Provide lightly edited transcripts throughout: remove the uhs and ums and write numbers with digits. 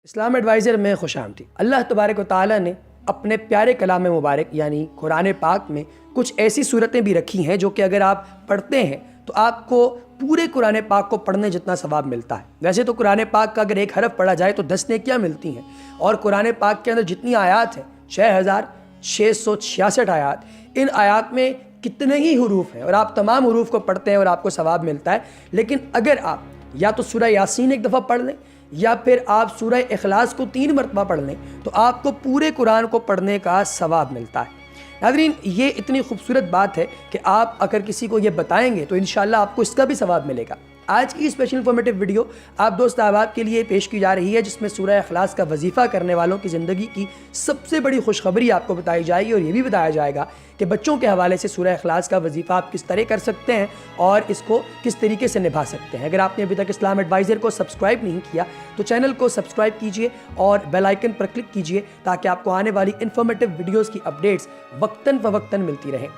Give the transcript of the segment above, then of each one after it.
اسلام advisor میں خوش آمدید۔ اللہ تبارک و تعالیٰ نے اپنے پیارے کلام مبارک یعنی قرآن پاک میں کچھ ایسی صورتیں بھی رکھی ہیں جو کہ اگر آپ پڑھتے ہیں تو آپ کو پورے قرآن پاک کو پڑھنے جتنا ثواب ملتا ہے۔ ویسے تو قرآن پاک کا اگر ایک حرف پڑھا جائے تو 10 نیکیاں ملتی ہیں، اور قرآن پاک کے اندر جتنی آیات ہیں 6666 آیات، ان آیات میں کتنے ہی حروف ہیں اور آپ تمام حروف کو پڑھتے ہیں اور آپ کو ثواب ملتا ہے۔ لیکن اگر آپ یا تو سورہ یاسین ایک دفعہ پڑھ لیں یا پھر آپ سورہ اخلاص کو 3 مرتبہ پڑھ لیں تو آپ کو پورے قرآن کو پڑھنے کا ثواب ملتا ہے۔ ناظرین، یہ اتنی خوبصورت بات ہے کہ آپ اگر کسی کو یہ بتائیں گے تو انشاءاللہ آپ کو اس کا بھی ثواب ملے گا۔ آج کی اسپیشل انفارمیٹیو ویڈیو آپ دوست احباب کے لیے پیش کی جا رہی ہے، جس میں سورہ اخلاص کا وظیفہ کرنے والوں کی زندگی کی سب سے بڑی خوشخبری آپ کو بتائی جائے گی، اور یہ بھی بتایا جائے گا کہ بچوں کے حوالے سے سورہ اخلاص کا وظیفہ آپ کس طرح کر سکتے ہیں اور اس کو کس طریقے سے نبھا سکتے ہیں۔ اگر آپ نے ابھی تک اسلام ایڈوائزر کو سبسکرائب نہیں کیا تو چینل کو سبسکرائب کیجئے اور بیل آئیکن پر کلک کیجئے تاکہ آپ کو آنے والی انفارمیٹیو ویڈیوز کی اپڈیٹس وقتاً فوقتاً ملتی رہیں۔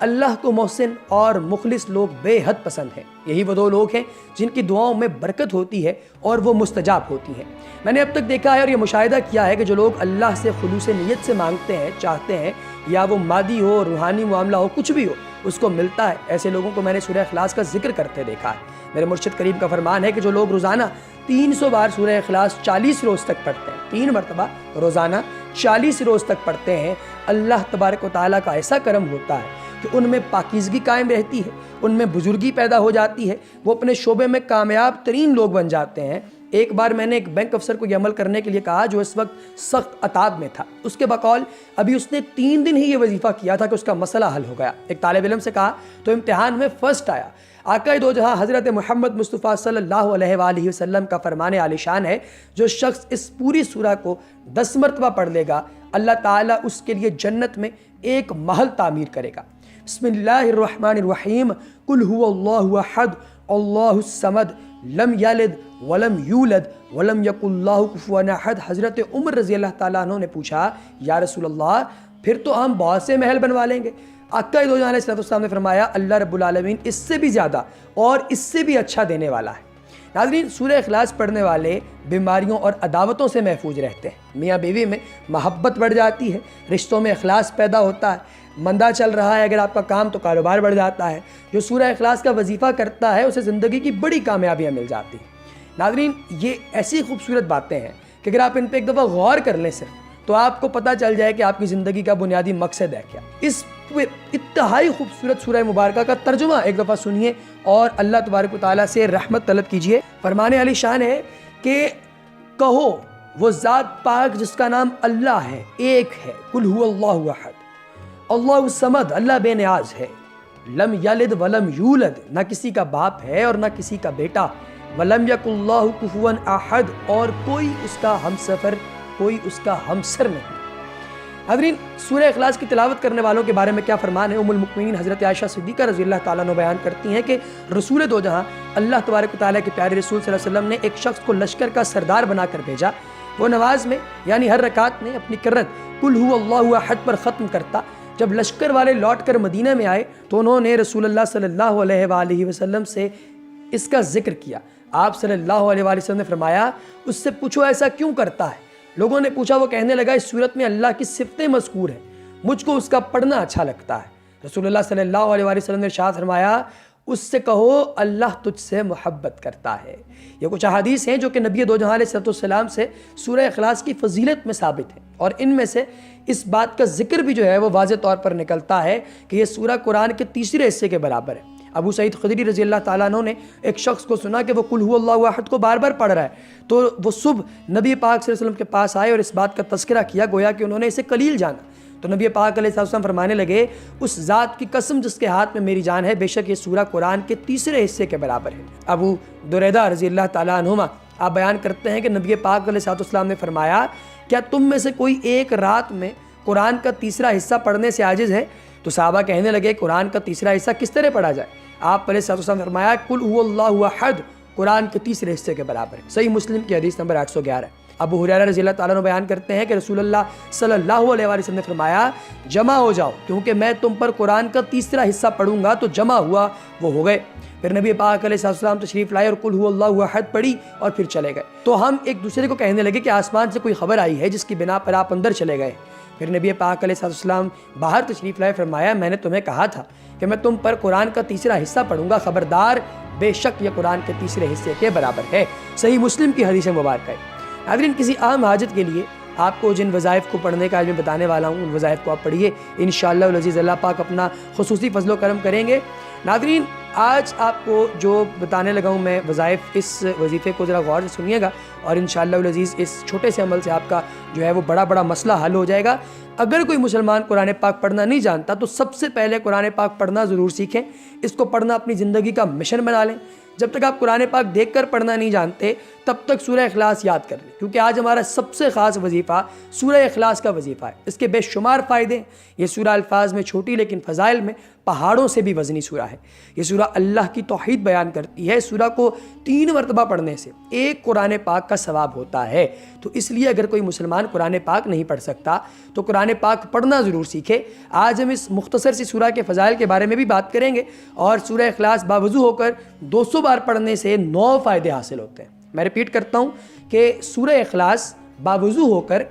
اللہ کو محسن اور مخلص لوگ بے حد پسند ہیں۔ یہی وہ 2 لوگ ہیں جن کی دعاؤں میں برکت ہوتی ہے اور وہ مستجاب ہوتی ہیں۔ میں نے اب تک دیکھا ہے اور یہ مشاہدہ کیا ہے کہ جو لوگ اللہ سے خلوص نیت سے مانگتے ہیں، چاہتے ہیں، یا وہ مادی ہو، روحانی معاملہ ہو، کچھ بھی ہو، اس کو ملتا ہے۔ ایسے لوگوں کو میں نے سورہ اخلاص کا ذکر کرتے دیکھا ہے۔ میرے مرشد کریم کا فرمان ہے کہ جو لوگ روزانہ 300 بار سورہ اخلاص 40 روز تک پڑھتے ہیں، 3 مرتبہ روزانہ 40 روز تک پڑھتے ہیں، اللہ تبارک و تعالیٰ کا ایسا کرم ہوتا ہے کہ ان میں پاکیزگی قائم رہتی ہے، ان میں بزرگی پیدا ہو جاتی ہے، وہ اپنے شعبے میں کامیاب ترین لوگ بن جاتے ہیں۔ ایک بار میں نے ایک بینک افسر کو یہ عمل کرنے کے لیے کہا جو اس وقت سخت عتاب میں تھا۔ اس کے بقول ابھی اس نے 3 دن ہی یہ وظیفہ کیا تھا کہ اس کا مسئلہ حل ہو گیا۔ ایک طالب علم سے کہا تو امتحان میں فرسٹ آیا۔ آقا دو جہاں حضرت محمد مصطفیٰ صلی اللہ علیہ وآلہ وسلم کا فرمان عالی شان ہے، جو شخص اس پوری سورہ کو 10 مرتبہ پڑھ لے گا اللہ تعالیٰ اس کے لیے جنت میں ایک محل تعمیر کرے گا۔ بسم اللہ الرحمن الرحیم، قل هو اللہ احد اللہ الصمد لم یلد ولم یولد ولم یکن له کفوا احد۔ حضرت عمر رضی اللہ تعالیٰ عنہ نے پوچھا یا رسول اللہ پھر تو ہم بہت سے محل بنوا لیں گے۔ آقا دو جہاں علیہ السلام نے فرمایا اللہ رب العالمین اس سے بھی زیادہ اور اس سے بھی اچھا دینے والا ہے۔ ناظرین، سورہ اخلاص پڑھنے والے بیماریوں اور عداوتوں سے محفوظ رہتے ہیں، میاں بیوی میں محبت بڑھ جاتی ہے، رشتوں میں اخلاص پیدا ہوتا ہے، مندہ چل رہا ہے اگر آپ کا کام تو کاروبار بڑھ جاتا ہے۔ جو سورہ اخلاص کا وظیفہ کرتا ہے اسے زندگی کی بڑی کامیابیاں مل جاتی ہیں۔ ناظرین، یہ ایسی خوبصورت باتیں ہیں کہ اگر آپ ان پہ ایک دفعہ غور کر لیں صرف تو آپ کو پتہ چل جائے کہ آپ کی زندگی کا بنیادی مقصد ہے کیا۔ اس انتہائی خوبصورت سورہ مبارکہ کا ترجمہ ایک دفعہ سنیے اور اللہ تبارک و تعالیٰ سے رحمت طلب کیجئے۔ فرمان علی شان ہے کہ کہو وہ ذات پاک جس کا نام اللہ ہے، ایک ہے، قل هو اللہ احد اللہ الصمد، اللہ بے نیاز ہے، لم یلد ولم یولد، نہ کسی کا باپ ہے اور نہ کسی کا بیٹا، ولم یکن اللہ کفوا احد، اور کوئی اس کا ہمسفر، کوئی اس کا ہمسر نہیں۔ حضرین، سورہ اخلاص کی تلاوت کرنے والوں کے بارے میں کیا فرمان ہے؟ ام المؤمنین حضرت عائشہ صدیقہ رضی اللہ تعالیٰ عنہ بیان کرتی ہیں کہ رسول دو جہاں اللہ تبارک و تعالیٰ کے پیارے رسول صلی اللہ علیہ وسلم نے ایک شخص کو لشکر کا سردار بنا کر بھیجا۔ وہ نماز میں یعنی ہر رکعت میں اپنی کرت قل هو اللہ احد پر ختم کرتا۔ جب لشکر والے لوٹ کر مدینہ میں آئے تو انہوں نے رسول اللہ صلی اللہ علیہ وآلہ وسلم سے اس کا ذکر کیا۔ آپ صلی اللہ علیہ وآلہ وسلم نے فرمایا اس سے پوچھو ایسا کیوں کرتا ہے؟ لوگوں نے پوچھا، وہ کہنے لگا اس صورت میں اللہ کی صفتیں مذکور ہیں، مجھ کو اس کا پڑھنا اچھا لگتا ہے۔ رسول اللہ صلی اللہ علیہ وآلہ وسلم نے ارشاد فرمایا اس سے کہو اللہ تجھ سے محبت کرتا ہے۔ یہ کچھ احادیث ہیں جو کہ نبی دو جہاں علیہ السلام سے سورہ اخلاص کی فضیلت میں ثابت ہیں، اور ان میں سے اس بات کا ذکر بھی جو ہے وہ واضح طور پر نکلتا ہے کہ یہ سورہ قرآن کے تیسرے حصے کے برابر ہے۔ ابو سعید خدری رضی اللہ تعالیٰ عنہ نے ایک شخص کو سنا کہ وہ قل هو اللہ احد کو بار بار پڑھ رہا ہے، تو وہ صبح نبی پاک صلی اللہ علیہ وسلم کے پاس آئے اور اس بات کا تذکرہ کیا، گویا کہ انہوں نے اسے قلیل جانا۔ تو نبی پاک علیہ السلام فرمانے لگے اس ذات کی قسم جس کے ہاتھ میں میری جان ہے، بے شک یہ سورہ قرآن کے تیسرے حصے کے برابر ہے۔ ابو دریدہ رضی اللہ تعالیٰ عنہما آپ بیان کرتے ہیں کہ نبی پاک علیہ السلام نے فرمایا کیا تم میں سے کوئی ایک رات میں قرآن کا تیسرا حصہ پڑھنے سے عاجز ہے؟ تو صحابہ کہنے لگے قرآن کا تیسرا حصہ کس طرح پڑھا جائے؟ آپ علیہ السلام نے فرمایا قل هو اللہ احد قرآن کے تیسرے حصے کے برابر ہے۔ صحیح مسلم کی حدیث نمبر 811 ہے۔ ابو ہریرہ رضی اللہ تعالیٰ عنہ بیان کرتے ہیں کہ رسول اللہ صلی اللہ علیہ وآلہ وسلم نے فرمایا جمع ہو جاؤ کیونکہ میں تم پر قرآن کا تیسرا حصہ پڑھوں گا، تو جمع ہوا وہ ہو گئے۔ پھر نبی پاک علیہ السلام تشریف لائے اور قل هو اللہ احد پڑھی اور پھر چلے گئے. تو ہم ایک دوسرے کو کہنے لگے کہ آسمان سے کوئی خبر آئی ہے جس کی بنا پر آپ اندر چلے گئے. پھر نبی پاک علیہ السلام باہر تشریف لائے, فرمایا میں نے تمہیں کہا تھا کہ میں تم پر قرآن کا تیسرا حصہ پڑھوں گا, خبردار بے شک یہ قرآن کے تیسرے حصے کے برابر ہے. صحیح مسلم کی حدیث مبارکہ ہے. ناظرین, کسی عام حاجت کے لیے آپ کو جن وظائف کو پڑھنے کا آج میں بتانے والا ہوں ان وظائف کو آپ پڑھیے, انشاءاللہ العزیز اللہ پاک اپنا خصوصی فضل و کرم کریں گے. ناظرین, آج آپ کو جو بتانے لگا ہوں میں وظائف, اس وظیفے کو ذرا غور سے سنیے گا اور انشاءاللہ العزیز اس چھوٹے سے عمل سے آپ کا جو ہے وہ بڑا مسئلہ حل ہو جائے گا. اگر کوئی مسلمان قرآن پاک پڑھنا نہیں جانتا تو سب سے پہلے قرآن پاک پڑھنا ضرور سیکھیں. اس کو پڑھنا اپنی زندگی کا مشن بنا لیں. جب تک آپ قرآن پاک دیکھ کر پڑھنا نہیں جانتے تب تک سورہ اخلاص یاد کر لیں, کیونکہ آج ہمارا سب سے خاص وظیفہ سورہ اخلاص کا وظیفہ ہے. اس کے بے شمار فائدے ہیں. یہ سورہ الفاظ میں چھوٹی لیکن فضائل میں پہاڑوں سے بھی وزنی سورہ ہے. یہ سورہ اللہ کی توحید بیان کرتی ہے. سورہ کو 3 مرتبہ پڑھنے سے ایک قرآن پاک کا ثواب ہوتا ہے. تو اس لیے اگر کوئی مسلمان قرآن پاک نہیں پڑھ سکتا تو قرآن پاک پڑھنا ضرور سیکھے. آج ہم اس مختصر سی سورہ کے فضائل کے بارے میں بھی بات کریں گے اور سورہ اخلاص باوضو ہو کر 200 بار پڑھنے سے 9 فائدے حاصل ہوتے ہیں. میں ریپیٹ کرتا ہوں کہ سورہ اخلاص باوضو ہو کر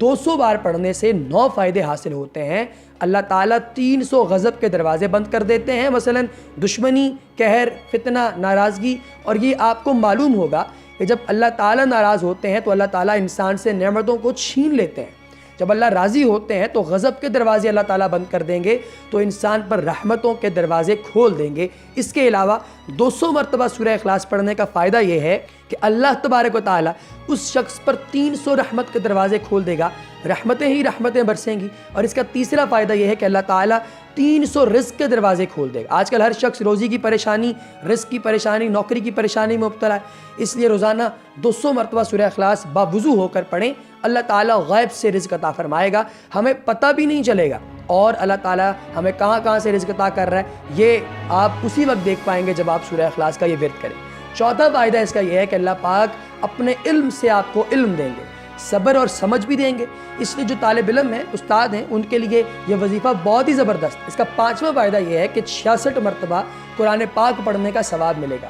200 بار پڑھنے سے 9 فائدے حاصل ہوتے ہیں. اللہ تعالیٰ 300 غضب کے دروازے بند کر دیتے ہیں, مثلا دشمنی, قہر, فتنہ, ناراضگی. اور یہ آپ کو معلوم ہوگا کہ جب اللہ تعالیٰ ناراض ہوتے ہیں تو اللہ تعالیٰ انسان سے نعمتوں کو چھین لیتے ہیں. جب اللہ راضی ہوتے ہیں تو غضب کے دروازے اللہ تعالیٰ بند کر دیں گے تو انسان پر رحمتوں کے دروازے کھول دیں گے. اس کے علاوہ 200 مرتبہ سورہ اخلاص پڑھنے کا فائدہ یہ ہے کہ اللہ تبارک و تعالیٰ اس شخص پر 300 رحمت کے دروازے کھول دے گا, رحمتیں ہی رحمتیں برسیں گی. اور اس کا تیسرا فائدہ یہ ہے کہ اللہ تعالیٰ 300 رزق کے دروازے کھول دے گا. آج کل ہر شخص روزی کی پریشانی, رزق کی پریشانی, نوکری کی پریشانی میں مبتلا ہے. اس لیے روزانہ 200 مرتبہ سورہ اخلاص باوضو ہو کر پڑھیں. اللہ تعالیٰ غیب سے رزق عطا فرمائے گا, ہمیں پتہ بھی نہیں چلے گا. اور اللہ تعالیٰ ہمیں کہاں سے رزق عطا کر رہا ہے یہ آپ اسی وقت دیکھ پائیں گے جب آپ سورہ اخلاص کا یہ ورد کریں. چوتھا فائدہ اس کا یہ ہے کہ اللہ پاک اپنے علم سے آپ کو علم دیں گے, صبر اور سمجھ بھی دیں گے. اس لیے جو طالب علم ہیں, استاد ہیں, ان کے لیے یہ وظیفہ بہت ہی زبردست. اس کا 5واں فائدہ یہ ہے کہ 66 مرتبہ قرآن پاک پڑھنے کا ثواب ملے گا.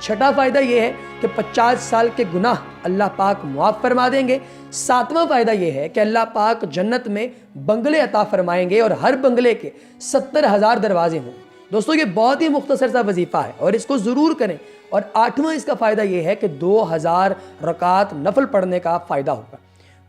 چھٹا فائدہ یہ ہے کہ 50 سال کے گناہ اللہ پاک معاف فرما دیں گے. 7واں فائدہ یہ ہے کہ اللہ پاک جنت میں بنگلے عطا فرمائیں گے اور ہر بنگلے کے 70,000 دروازے ہوں. دوستو, یہ بہت ہی مختصر سا وظیفہ ہے اور اس کو ضرور کریں. اور 8واں اس کا فائدہ یہ ہے کہ 2000 رکعت نفل پڑھنے کا فائدہ ہوگا.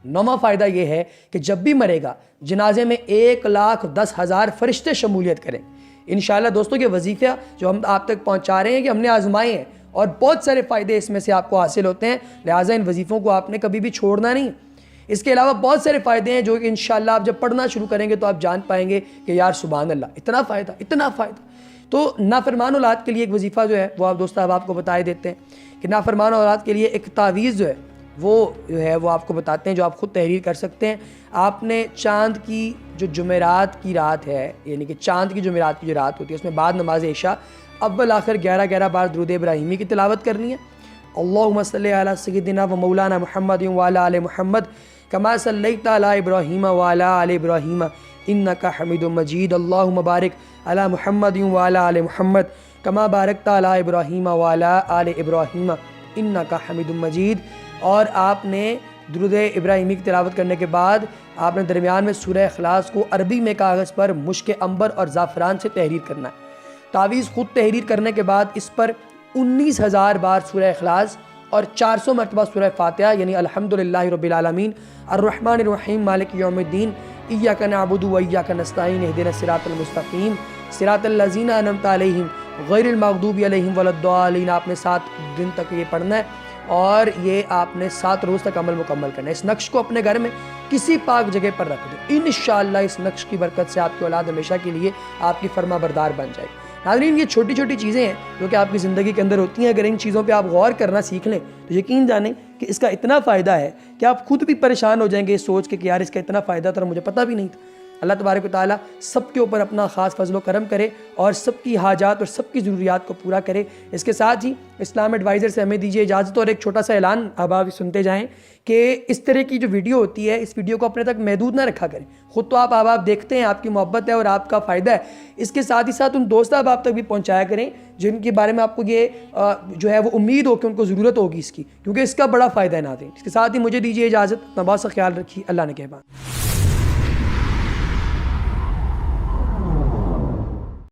9واں فائدہ یہ ہے کہ جب بھی مرے گا جنازے میں 1,10,000 فرشتے شمولیت کریں. انشاءاللہ دوستو, یہ وظیفہ جو ہم آپ تک پہنچا رہے ہیں کہ ہم نے آزمائے ہیں اور بہت سارے فائدے اس میں سے آپ کو حاصل ہوتے ہیں. لہٰذا ان وظیفوں کو آپ نے کبھی بھی چھوڑنا نہیں. اس کے علاوہ بہت سارے فائدے ہیں جو کہ انشاءاللہ آپ جب پڑھنا شروع کریں گے تو آپ جان پائیں گے کہ یار سبحان اللہ, اتنا فائدہ. تو نافرمان اولاد کے لیے ایک وظیفہ جو ہے وہ آپ دوست آپ کو بتائے دیتے ہیں کہ نافرمان اولاد کے لیے ایک تعویذ جو ہے وہ آپ کو بتاتے ہیں جو آپ خود تحریر کر سکتے ہیں. آپ نے چاند کی جو جمعرات کی رات ہے, یعنی کہ چاند کی جمعرات کی جو رات ہوتی ہے, اس میں بعد نماز عشاء اول آخر 11 بار درود ابراہیمی کی تلاوت کرنی ہے. اللہم صلی علی سیدنا و مولانا محمد وعلی آل محمد کما صلیت علی ابراہیم وعلی آل ابراہیم انک حمید مجید. اللہم بارک علی محمد وعلی آل محمد کما بارکت علی ابراہیم وعلی آل ابراہیم انک حمید مجید. اور آپ نے درود ابراہیمی کی تلاوت کرنے کے بعد آپ نے درمیان میں سورہ اخلاص کو عربی میں کاغذ پر مشک عنبر اور زعفران سے تحریر کرنا ہے. تعویذ خود تحریر کرنے کے بعد اس پر 19,000 بار سورہ اخلاص اور 400 مرتبہ سورہ فاتحہ یعنی الحمدللہ رب العالمین الرحمن الرحیم مالک یوم الدین ایاک نعبد و ایاک نستعین اہدنا الصراط المستقیم صراط الذین انعمت علیہم غیر المغضوب علیہم ولا الضالین. آپ نے 7 دن تک یہ پڑھنا ہے اور یہ آپ نے 7 روز تک عمل مکمل کرنا ہے. اس نقش کو اپنے گھر میں کسی پاک جگہ پر رکھ دیں. انشاءاللہ اس نقش کی برکت سے آپ کی اولاد ہمیشہ کے لیے آپ کی فرما بردار بن جائے. ناظرین, یہ چھوٹی چھوٹی چیزیں ہیں جو کہ آپ کی زندگی کے اندر ہوتی ہیں. اگر ان چیزوں پہ آپ غور کرنا سیکھ لیں تو یقین جانیں کہ اس کا اتنا فائدہ ہے کہ آپ خود بھی پریشان ہو جائیں گے سوچ کے کہ یار اس کا اتنا فائدہ تھا اور مجھے پتہ بھی نہیں تھا. اللہ تبارک و تعالیٰ سب کے اوپر اپنا خاص فضل و کرم کرے اور سب کی حاجات اور سب کی ضروریات کو پورا کرے۔ اس کے ساتھ ہی اسلام ایڈوائزر سے ہمیں دیجیے اجازت، اور ایک چھوٹا سا اعلان اب آپ سنتے جائیں کہ اس طرح کی جو ویڈیو ہوتی ہے اس ویڈیو کو اپنے تک محدود نہ رکھا کریں۔ خود تو آپ دیکھتے ہیں، آپ کی محبت ہے اور آپ کا فائدہ ہے، اس کے ساتھ ہی ساتھ ان دوست احباب تک بھی پہنچایا کریں جن کے بارے میں آپ کو یہ جو ہے وہ امید ہو کہ ان کو ضرورت ہوگی اس کی، کیونکہ اس کا بڑا فائدہ ہے ناظرین۔ اس کے ساتھ ہی مجھے دیجیے اجازت، اپنا بہت سا خیال رکھیے، اللہ نے کہا۔